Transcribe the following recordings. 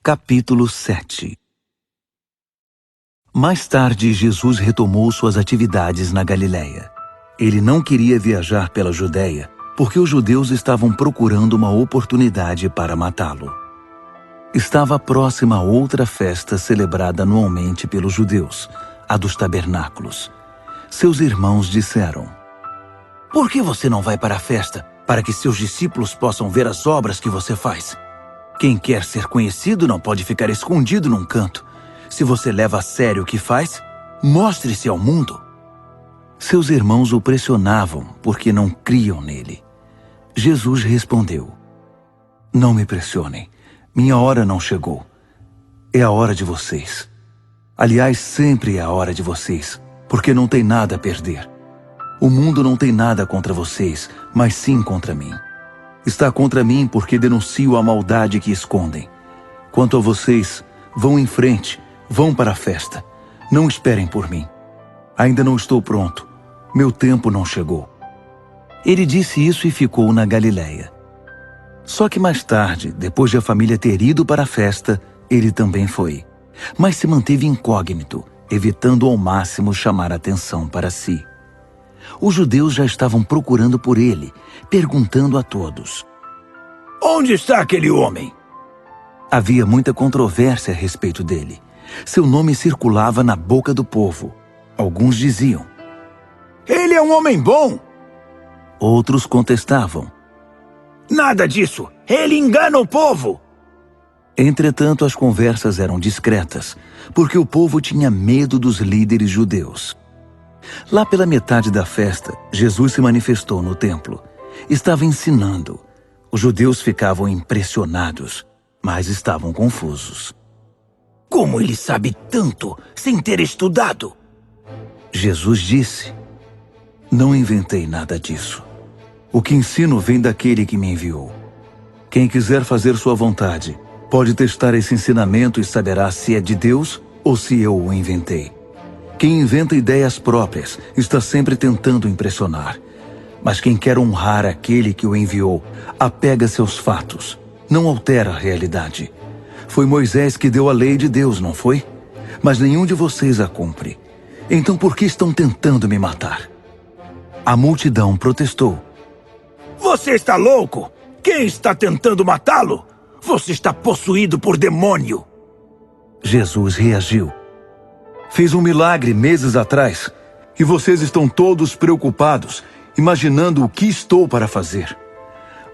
Capítulo 7. Mais tarde, Jesus retomou suas atividades na Galiléia. Ele não queria viajar pela Judéia, porque os judeus estavam procurando uma oportunidade para matá-lo. Estava próxima a outra festa celebrada anualmente pelos judeus, a dos tabernáculos. Seus irmãos disseram: "Por que você não vai para a festa, para que seus discípulos possam ver as obras que você faz? Quem quer ser conhecido não pode ficar escondido num canto. Se você leva a sério o que faz, mostre-se ao mundo." Seus irmãos o pressionavam porque não criam nele. Jesus respondeu: "Não me pressionem. Minha hora não chegou. É a hora de vocês. Aliás, sempre é a hora de vocês, porque não tem nada a perder. O mundo não tem nada contra vocês, mas sim contra mim. Está contra mim porque denuncio a maldade que escondem. Quanto a vocês, vão em frente, vão para a festa. Não esperem por mim. Ainda não estou pronto. Meu tempo não chegou." Ele disse isso e ficou na Galiléia. Só que mais tarde, depois de a família ter ido para a festa, ele também foi. Mas se manteve incógnito, evitando ao máximo chamar atenção para si. Os judeus já estavam procurando por ele, perguntando a todos: "Onde está aquele homem?" Havia muita controvérsia a respeito dele. Seu nome circulava na boca do povo. Alguns diziam: "Ele é um homem bom." Outros contestavam: "Nada disso! Ele engana o povo!" Entretanto, as conversas eram discretas, porque o povo tinha medo dos líderes judeus. Lá pela metade da festa, Jesus se manifestou no templo. Estava ensinando. Os judeus ficavam impressionados, mas estavam confusos. "Como ele sabe tanto sem ter estudado?" Jesus disse: "Não inventei nada disso. O que ensino vem daquele que me enviou. Quem quiser fazer sua vontade, pode testar esse ensinamento e saberá se é de Deus ou se eu o inventei. Quem inventa ideias próprias está sempre tentando impressionar. Mas quem quer honrar aquele que o enviou, apega-se aos fatos, não altera a realidade. Foi Moisés que deu a lei de Deus, não foi? Mas nenhum de vocês a cumpre. Então por que estão tentando me matar?" A multidão protestou: "Você está louco? Quem está tentando matá-lo? Você está possuído por demônio." Jesus reagiu: "Fiz um milagre meses atrás, e vocês estão todos preocupados, imaginando o que estou para fazer.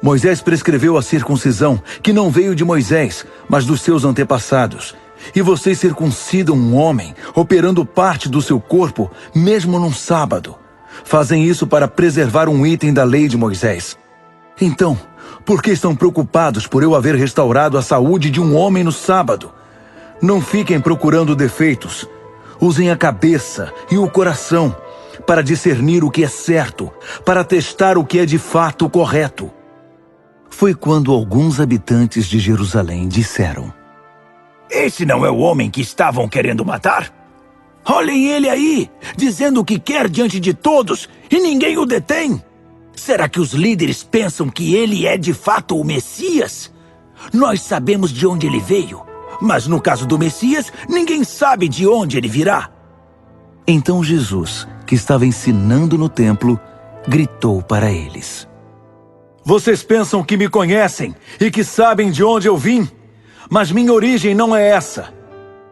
Moisés prescreveu a circuncisão, que não veio de Moisés, mas dos seus antepassados. E vocês circuncidam um homem, operando parte do seu corpo, mesmo num sábado. Fazem isso para preservar um item da lei de Moisés. Então, por que estão preocupados por eu haver restaurado a saúde de um homem no sábado? Não fiquem procurando defeitos. Usem a cabeça e o coração para discernir o que é certo, para testar o que é de fato correto." Foi quando alguns habitantes de Jerusalém disseram: "Esse não é o homem que estavam querendo matar? Olhem ele aí, dizendo o que quer diante de todos, e ninguém o detém. Será que os líderes pensam que ele é de fato o Messias? Nós sabemos de onde ele veio, mas no caso do Messias, ninguém sabe de onde ele virá." Então Jesus, que estava ensinando no templo, gritou para eles: "Vocês pensam que me conhecem e que sabem de onde eu vim? Mas minha origem não é essa.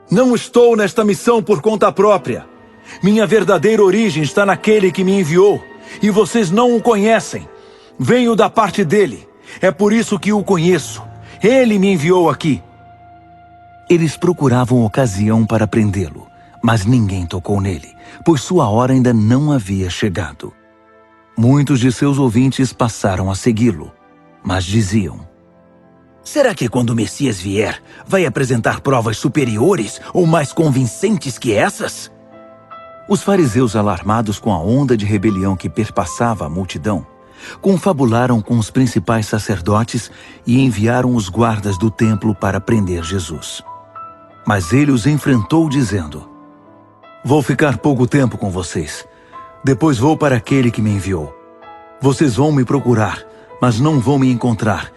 Não estou nesta missão por conta própria. Minha verdadeira origem está naquele que me enviou, e vocês não o conhecem. Venho da parte dele. É por isso que o conheço. Ele me enviou aqui." Eles procuravam ocasião para prendê-lo, mas ninguém tocou nele, pois sua hora ainda não havia chegado. Muitos de seus ouvintes passaram a segui-lo, mas diziam: "Será que quando o Messias vier, vai apresentar provas superiores ou mais convincentes que essas?" Os fariseus, alarmados com a onda de rebelião que perpassava a multidão, confabularam com os principais sacerdotes e enviaram os guardas do templo para prender Jesus. Mas ele os enfrentou dizendo: "Vou ficar pouco tempo com vocês. Depois vou para aquele que me enviou. Vocês vão me procurar, mas não vão me encontrar.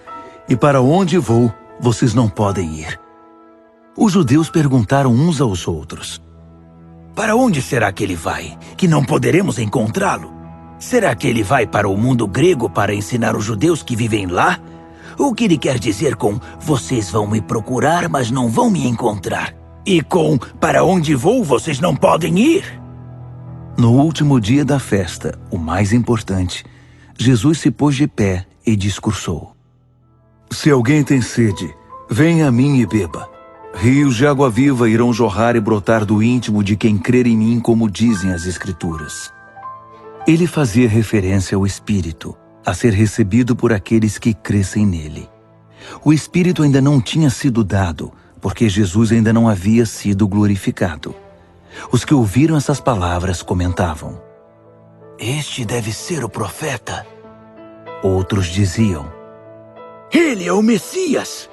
E para onde vou, vocês não podem ir." Os judeus perguntaram uns aos outros: para onde será que ele vai, que não poderemos encontrá-lo? Será que ele vai para o mundo grego para ensinar os judeus que vivem lá? O que ele quer dizer com vocês vão me procurar, mas não vão me encontrar? E com para onde vou, vocês não podem ir? No último dia da festa, o mais importante, Jesus se pôs de pé e discursou: se alguém tem sede, venha a mim e beba. Rios de água viva irão jorrar e brotar do íntimo de quem crer em mim, como dizem as Escrituras. Ele fazia referência ao Espírito, a ser recebido por aqueles que crescem nele. O Espírito ainda não tinha sido dado, porque Jesus ainda não havia sido glorificado. Os que ouviram essas palavras comentavam: este deve ser o profeta. Outros diziam: ele é o Messias.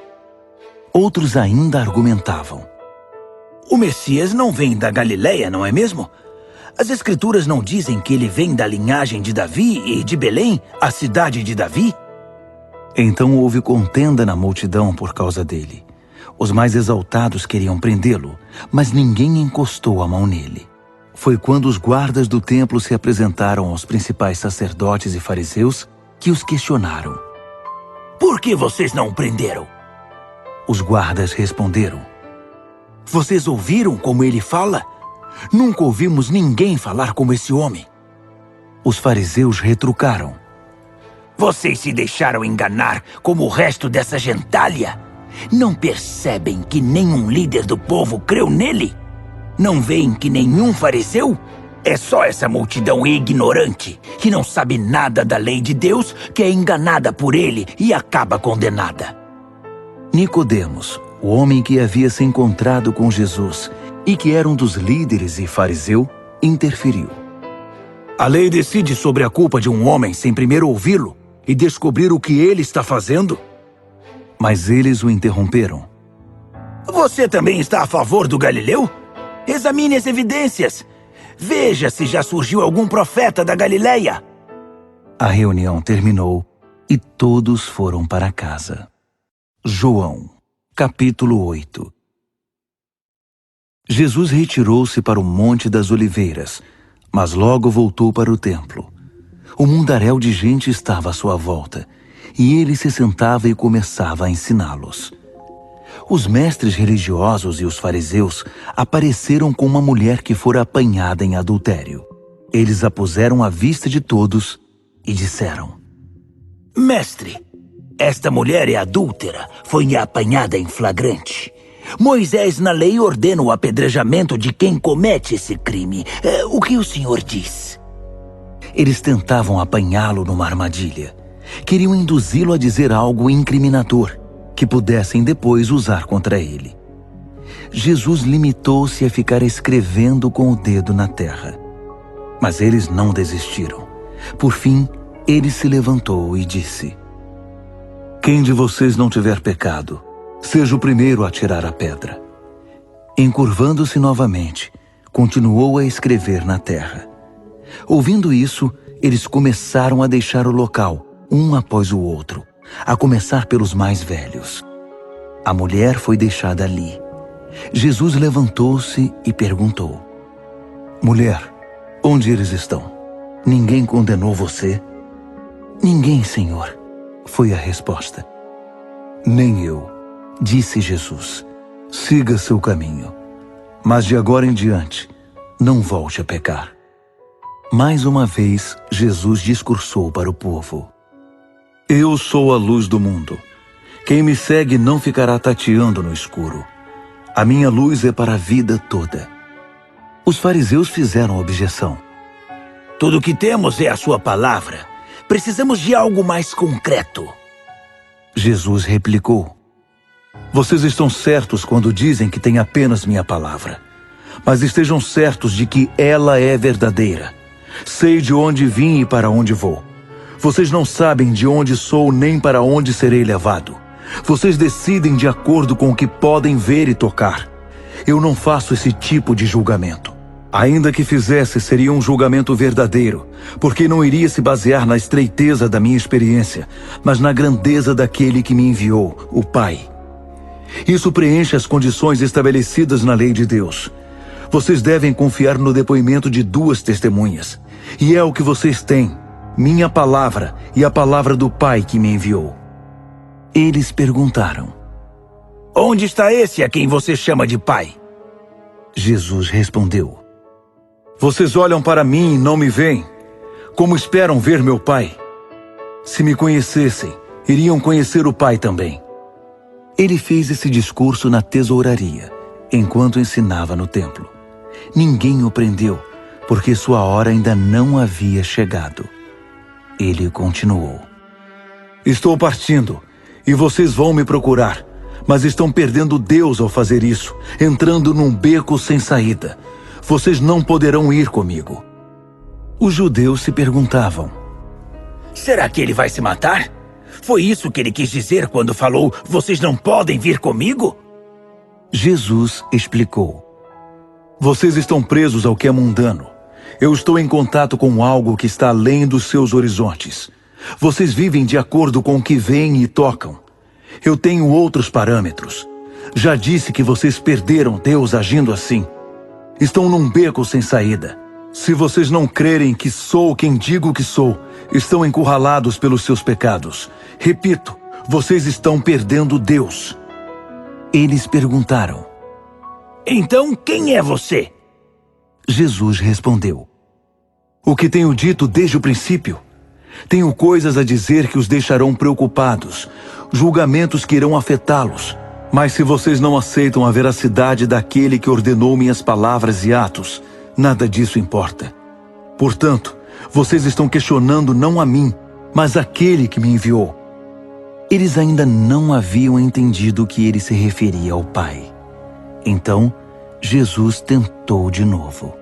Outros ainda argumentavam: o Messias não vem da Galileia, não é mesmo? As Escrituras não dizem que ele vem da linhagem de Davi e de Belém, a cidade de Davi? Então houve contenda na multidão por causa dele. Os mais exaltados queriam prendê-lo, mas ninguém encostou a mão nele. Foi quando os guardas do templo se apresentaram aos principais sacerdotes e fariseus que os questionaram: por que vocês não o prenderam? Os guardas responderam: vocês ouviram como ele fala? Nunca ouvimos ninguém falar como esse homem. Os fariseus retrucaram: vocês se deixaram enganar como o resto dessa gentalha? Não percebem que nenhum líder do povo creu nele? Não veem que nenhum fariseu? É só essa multidão ignorante, que não sabe nada da lei de Deus, que é enganada por ele e acaba condenada. Nicodemos, o homem que havia se encontrado com Jesus e que era um dos líderes e fariseu, interferiu. A lei decide sobre a culpa de um homem sem primeiro ouvi-lo e descobrir o que ele está fazendo? Mas eles o interromperam. Você também está a favor do Galileu? Examine as evidências. Veja se já surgiu algum profeta da Galileia. A reunião terminou e todos foram para casa. João, capítulo 8. Jesus retirou-se para o Monte das Oliveiras, mas logo voltou para o templo. O mundaréu de gente estava à sua volta, e ele se sentava e começava a ensiná-los. Os mestres religiosos e os fariseus apareceram com uma mulher que fora apanhada em adultério. Eles a puseram à vista de todos e disseram: mestre, esta mulher é adúltera, foi apanhada em flagrante. Moisés na lei ordena o apedrejamento de quem comete esse crime. O que o senhor diz? Eles tentavam apanhá-lo numa armadilha. Queriam induzi-lo a dizer algo incriminador, que pudessem depois usar contra ele. Jesus limitou-se a ficar escrevendo com o dedo na terra. Mas eles não desistiram. Por fim, ele se levantou e disse: quem de vocês não tiver pecado, seja o primeiro a tirar a pedra. Encurvando-se novamente, continuou a escrever na terra. Ouvindo isso, eles começaram a deixar o local, um após o outro, a começar pelos mais velhos. A mulher foi deixada ali. Jesus levantou-se e perguntou: mulher, onde eles estão? Ninguém condenou você? Ninguém, Senhor, foi a resposta. Nem eu, disse Jesus. Siga seu caminho, mas de agora em diante, não volte a pecar. Mais uma vez, Jesus discursou para o povo: eu sou a luz do mundo. Quem me segue não ficará tateando no escuro. A minha luz é para a vida toda. Os fariseus fizeram objeção: tudo o que temos é a sua palavra. Precisamos de algo mais concreto. Jesus replicou: vocês estão certos quando dizem que têm apenas minha palavra. Mas estejam certos de que ela é verdadeira. Sei de onde vim e para onde vou. Vocês não sabem de onde sou nem para onde serei levado. Vocês decidem de acordo com o que podem ver e tocar. Eu não faço esse tipo de julgamento. Ainda que fizesse, seria um julgamento verdadeiro, porque não iria se basear na estreiteza da minha experiência, mas na grandeza daquele que me enviou, o Pai. Isso preenche as condições estabelecidas na lei de Deus. Vocês devem confiar no depoimento de 2 testemunhas. E é o que vocês têm: minha palavra e a palavra do Pai que me enviou. Eles perguntaram: Onde está esse a quem você chama de Pai? Jesus respondeu: Vocês olham para mim e não me veem. Como esperam ver meu Pai? Se me conhecessem, iriam conhecer o Pai também. Ele fez esse discurso na tesouraria, enquanto ensinava no templo. Ninguém o prendeu, porque sua hora ainda não havia chegado. Ele continuou: Estou partindo, e vocês vão me procurar, mas estão perdendo Deus ao fazer isso, entrando num beco sem saída. Vocês não poderão ir comigo. Os judeus se perguntavam: Será que ele vai se matar? Foi isso que ele quis dizer quando falou: Vocês não podem vir comigo? Jesus explicou: Vocês estão presos ao que é mundano. Eu estou em contato com algo que está além dos seus horizontes. Vocês vivem de acordo com o que veem e tocam. Eu tenho outros parâmetros. Já disse que vocês perderam Deus agindo assim. Estão num beco sem saída. Se vocês não crerem que sou quem digo que sou, estão encurralados pelos seus pecados. Repito, vocês estão perdendo Deus. Eles perguntaram: Então quem é você? Jesus respondeu: O que tenho dito desde o princípio. Tenho coisas a dizer que os deixarão preocupados, julgamentos que irão afetá-los. Mas se vocês não aceitam a veracidade daquele que ordenou minhas palavras e atos, nada disso importa. Portanto, vocês estão questionando não a mim, mas aquele que me enviou. Eles ainda não haviam entendido que ele se referia ao Pai. Então, Jesus tentou de novo: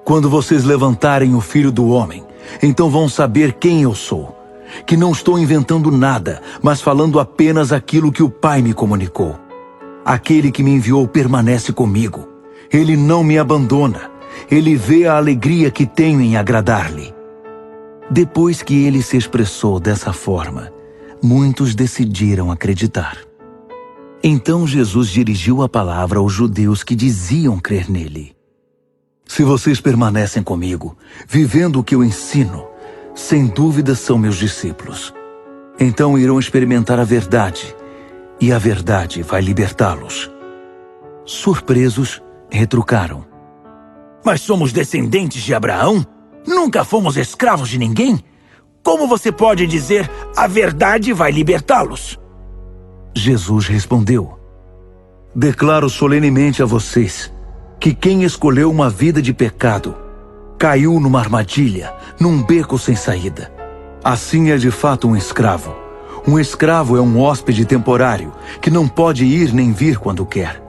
Quando vocês levantarem o Filho do Homem, então vão saber quem eu sou. Que não estou inventando nada, mas falando apenas aquilo que o Pai me comunicou. Aquele que me enviou permanece comigo. Ele não me abandona. Ele vê a alegria que tenho em agradar-lhe. Depois que ele se expressou dessa forma, muitos decidiram acreditar. Então Jesus dirigiu a palavra aos judeus que diziam crer nele: Se vocês permanecem comigo, vivendo o que eu ensino, sem dúvida são meus discípulos. Então irão experimentar a verdade, e a verdade vai libertá-los. Surpresos, retrucaram: Mas somos descendentes de Abraão? Nunca fomos escravos de ninguém? Como você pode dizer: a verdade vai libertá-los? Jesus respondeu: Declaro solenemente a vocês que quem escolheu uma vida de pecado caiu numa armadilha, num beco sem saída. Assim é de fato um escravo. Um escravo é um hóspede temporário, que não pode ir nem vir quando quer.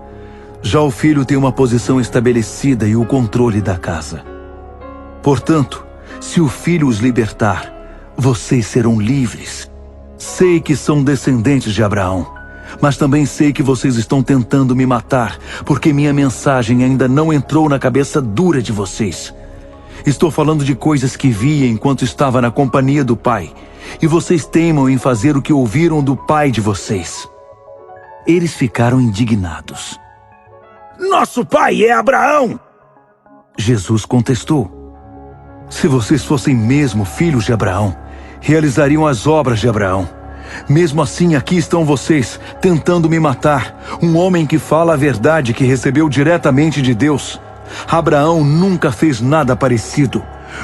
Já o filho tem uma posição estabelecida e o controle da casa. Portanto, se o filho os libertar, vocês serão livres. Sei que são descendentes de Abraão, mas também sei que vocês estão tentando me matar, porque minha mensagem ainda não entrou na cabeça dura de vocês. Estou falando de coisas que vi enquanto estava na companhia do Pai, e vocês teimam em fazer o que ouviram do pai de vocês. Eles ficaram indignados. Nosso pai é Abraão! Jesus contestou: Se vocês fossem mesmo filhos de Abraão, realizariam as obras de Abraão. Mesmo assim, aqui estão vocês, tentando me matar, um homem que fala a verdade que recebeu diretamente de Deus. Abraão nunca fez nada parecido.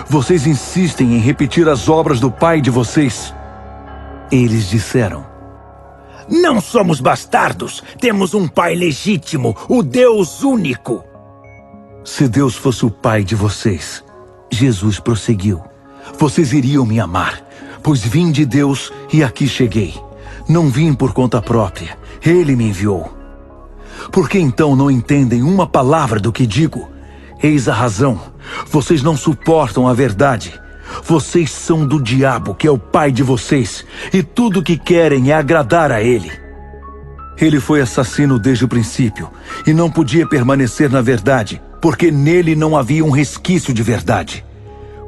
Vocês insistem em repetir as obras do pai de vocês. Eles disseram: Não somos bastardos, temos um pai legítimo, o Deus único. Se Deus fosse o pai de vocês, Jesus prosseguiu, vocês iriam me amar, pois vim de Deus e aqui cheguei. Não vim por conta própria, Ele me enviou. Por que então não entendem uma palavra do que digo? Eis a razão. Vocês não suportam a verdade. Vocês são do diabo, que é o pai de vocês, e tudo o que querem é agradar a ele. Ele foi assassino desde o princípio, e não podia permanecer na verdade, porque nele não havia um resquício de verdade.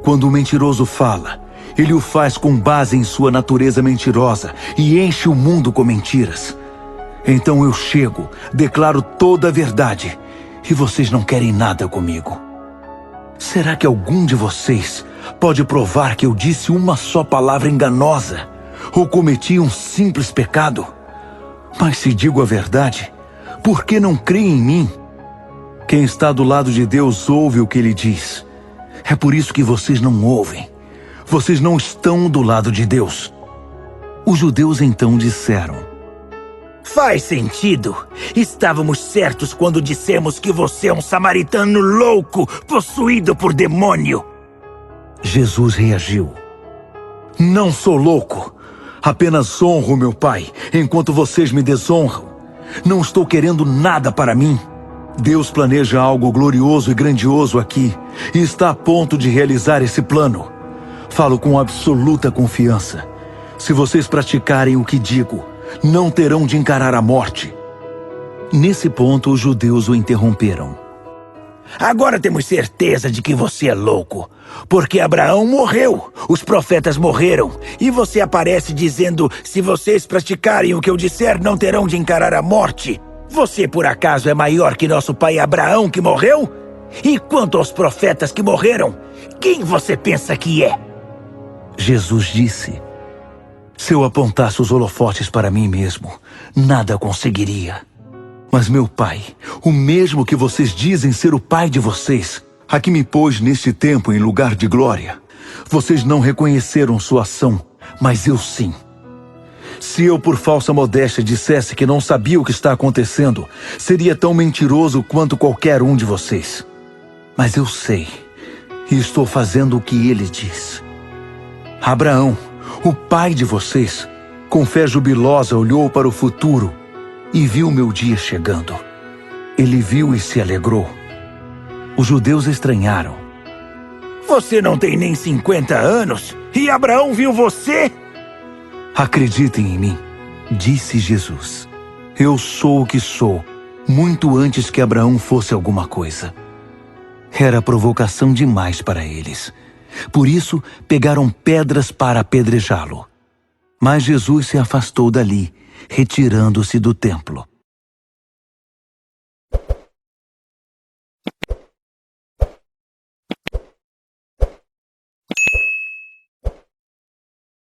Quando o mentiroso fala, ele o faz com base em sua natureza mentirosa, e enche o mundo com mentiras. Então eu chego, declaro toda a verdade, e vocês não querem nada comigo. Será que algum de vocês pode provar que eu disse uma só palavra enganosa, ou cometi um simples pecado? Mas se digo a verdade, por que não creem em mim? Quem está do lado de Deus ouve o que ele diz. É por isso que vocês não ouvem. Vocês não estão do lado de Deus. Os judeus então disseram: Faz sentido. Estávamos certos quando dissemos que você é um samaritano louco, possuído por demônio. Jesus reagiu: Não sou louco. Apenas honro meu Pai, enquanto vocês me desonram. Não estou querendo nada para mim. Deus planeja algo glorioso e grandioso aqui, e está a ponto de realizar esse plano. Falo com absoluta confiança. Se vocês praticarem o que digo, não terão de encarar a morte. Nesse ponto, os judeus o interromperam. Agora temos certeza de que você é louco, porque Abraão morreu, os profetas morreram, e você aparece dizendo: se vocês praticarem o que eu disser, não terão de encarar a morte. Você, por acaso, é maior que nosso pai Abraão, que morreu? E quanto aos profetas que morreram, quem você pensa que é? Jesus disse: Se eu apontasse os holofotes para mim mesmo, nada conseguiria. Mas meu Pai, o mesmo que vocês dizem ser o Pai de vocês, a que me pôs neste tempo em lugar de glória, vocês não reconheceram sua ação, mas eu sim. Se eu, por falsa modéstia, dissesse que não sabia o que está acontecendo, seria tão mentiroso quanto qualquer um de vocês. Mas eu sei, e estou fazendo o que ele diz. Abraão, o pai de vocês, com fé jubilosa olhou para o futuro e viu meu dia chegando. Ele viu e se alegrou. Os judeus estranharam. Você não tem nem 50 anos e Abraão viu você? Acreditem em mim, disse Jesus. Eu sou o que sou, muito antes que Abraão fosse alguma coisa. Era provocação demais para eles. Por isso, pegaram pedras para apedrejá-lo. Mas Jesus se afastou dali, retirando-se do templo.